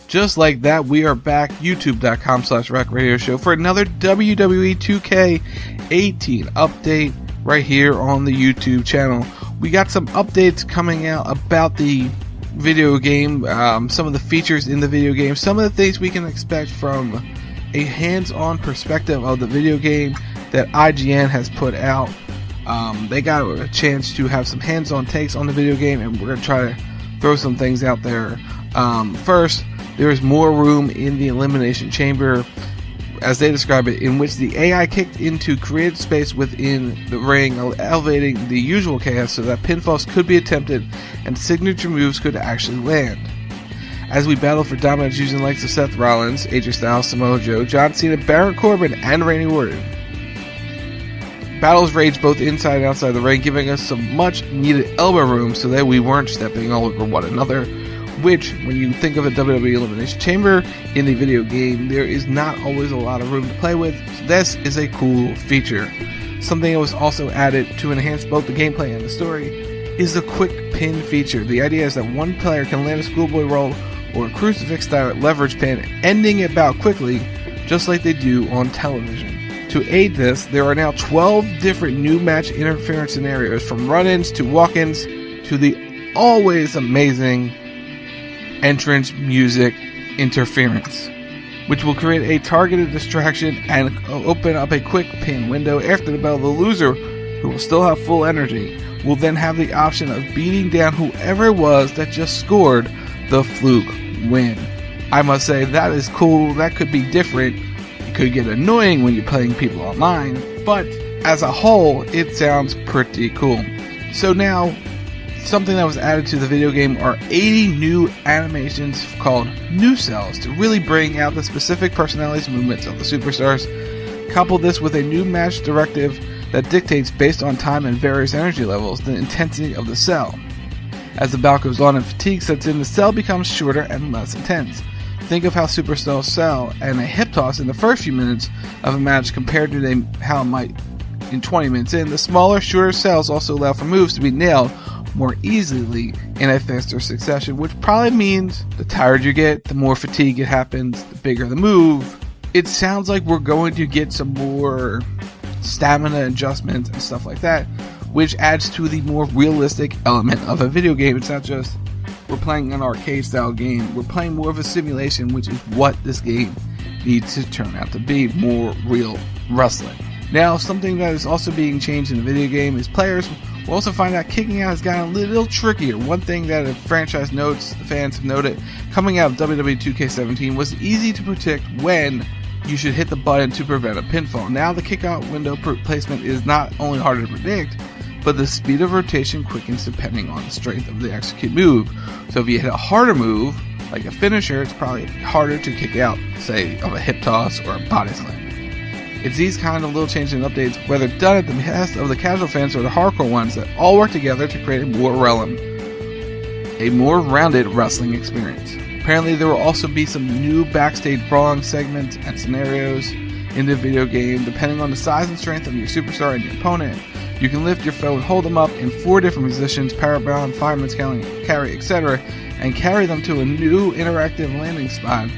Just like that, we are back, youtube.com/rackradioshow for another WWE 2K18 update right here on the YouTube channel. We got some updates coming out about the video game, some of the features in the video game, some of the things we can expect from a hands-on perspective of the video game that IGN has put out. They got a chance to have some hands-on takes on the video game, and we're going to try to throw some things out there. First, there is more room in the Elimination Chamber, as they describe it, in which the AI kicked into creative space within the ring, elevating the usual chaos so that pinfalls could be attempted and signature moves could actually land. As we battle for dominance using the likes of Seth Rollins, AJ Styles, Samoa Joe, John Cena, Baron Corbin, and Randy Orton. Battles raged both inside and outside the ring, giving us some much needed elbow room so that we weren't stepping all over one another, which, when you think of a WWE Elimination Chamber in the video game, there is not always a lot of room to play with, so this is a cool feature. Something that was also added to enhance both the gameplay and the story is the quick pin feature. The idea is that one player can land a schoolboy roll or a crucifix style leverage pin, ending it bout quickly, just like they do on television. To aid this, there are now 12 different new match interference scenarios, from run-ins to walk-ins to the always amazing entrance music interference, which will create a targeted distraction and open up a quick pin window. After the bell, the loser, who will still have full energy, will then have the option of beating down whoever it was that just scored the fluke win. I must say, that is cool. That could be different. It could get annoying when you're playing people online, but as a whole, it sounds pretty cool. So now, something that was added to the video game are 80 new animations called New Cells to really bring out the specific personalities and movements of the superstars. Couple this with a new match directive that dictates, based on time and various energy levels, the intensity of the cell. As the bout goes on and fatigue sets in, the cell becomes shorter and less intense. Think of how superstars sell and a hip toss in the first few minutes of a match compared to how it might in 20 minutes in. The smaller, shorter cells also allow for moves to be nailed more easily in a faster succession, which probably means the tired you get, the more fatigue it happens, the bigger the move. It sounds like we're going to get some more stamina adjustments and stuff like that, which adds to the more realistic element of a video game. It's not just we're playing an arcade style game, we're playing more of a simulation, which is what this game needs to turn out to be, more real wrestling. Now, something that is also being changed in the video game is players will also find out kicking out has gotten a little trickier. One thing that the franchise notes, the fans have noted, coming out of WWE 2K17 was easy to predict when you should hit the button to prevent a pinfall. Now the kick-out window placement is not only harder to predict, but the speed of rotation quickens depending on the strength of the execute move. So if you hit a harder move, like a finisher, it's probably harder to kick out, say, of a hip toss or a body slam. It's these kind of little changes and updates, whether done at the behest of the casual fans or the hardcore ones, that all work together to create a more rounded wrestling experience. Apparently there will also be some new backstage brawling segments and scenarios in the video game. Depending on the size and strength of your superstar and your opponent, you can lift your foe and hold them up in 4 different positions: powerbound, fireman's carry, etc., and carry them to a new interactive landing spot,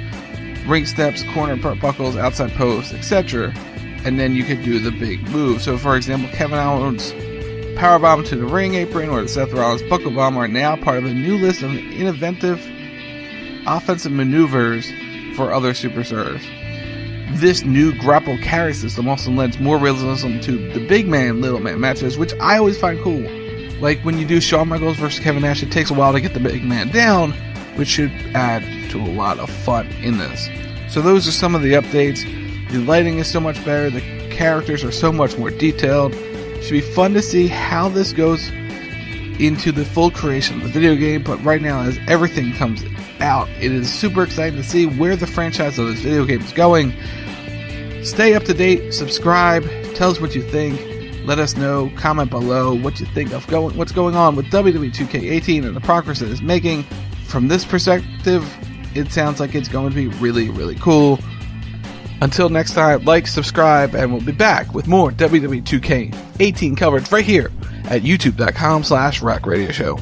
ring steps, corner buckles, outside posts, etc., and then you could do the big move. So for example, Kevin Owens' powerbomb to the ring apron or the Seth Rollins buckle bomb are now part of a new list of innovative offensive maneuvers for other superstars. This new grapple carry system also lends more realism to the big man, little man matches, which I always find cool. Like when you do Shawn Michaels versus Kevin Nash, it takes a while to get the big man down, which should add to a lot of fun in this. So those are some of the updates. The lighting is so much better, the characters are so much more detailed. It should be fun to see how this goes into the full creation of the video game, but right now, as everything comes out, it is super exciting to see where the franchise of this video game is going. Stay up to date, subscribe, tell us what you think, let us know, comment below what you think of what's going on with WWE 2K18 and the progress it is making. From this perspective, it sounds like it's going to be really, really cool. Until next time, like, subscribe, and we'll be back with more WWE 2K18 coverage right here at youtube.com/rackradioshow.